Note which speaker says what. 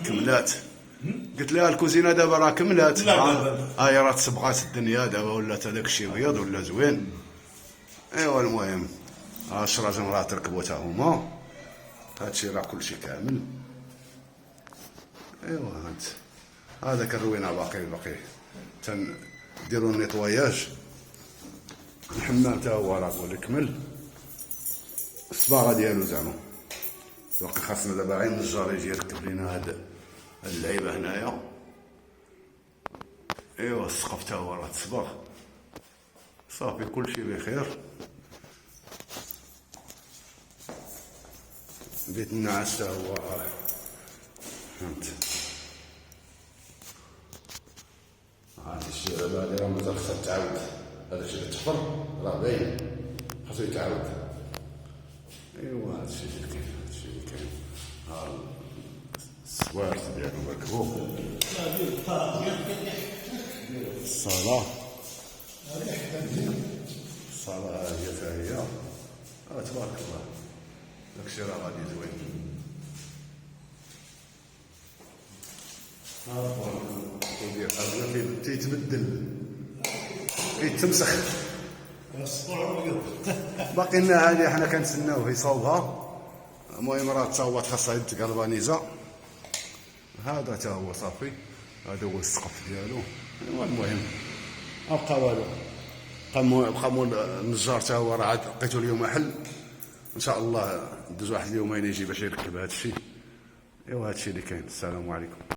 Speaker 1: كملات. قلت لها الكوزينه دابا راه كملات.
Speaker 2: لا لا.
Speaker 1: هاي راه تسبقات الدنيا دابا، ولات هذاك الشيء بيض ولا زوين. ايوا المهم الشراجم راه تركبوا تا هما، هادشي راه كلشي كامل. ايوا هذاك الروينه باقي تنديروا النيطواياج. الحمام تا هو راه قول كمل، الصباغه ديالو زعما باقي خاصنا دابا غير النجار يجي يركب لينا هاد اللعيبه هنايا. ايوا السقف تا هو راه تصبغ، صافي كلشي بخير. بيت النعاس تا هو فهمت. عرفتي الشيء هذا راه مازال خصها تعاود، هذا الشيء اللي تحفر راه باين خاصو يتعاود. ايوا هذا الشيء اللي كاين، هذا الشيء اللي كاين. ها السوارت ديالو مركبو، الصالة هي تا هي. تبارك الله داكشي راه غادي زوين. كيدير حاجة تيتبدل كيتمسخ. باقي لنا هادي حنا كنتسناوه يصاوبها. المهم راه تصاوبات خاصها يتقلبانيزا. هذا تا هو صافي، هذا هو السقف ديالو. ايوا المهم مابقى والو، بقى مول النجار تا هو راه عاد لقيتو اليوم حل. ان شاء الله دوز واحد اليومين يجي باش يركب هذا الشيء. ايوا هذا الشيء اللي كاين. السلام عليكم.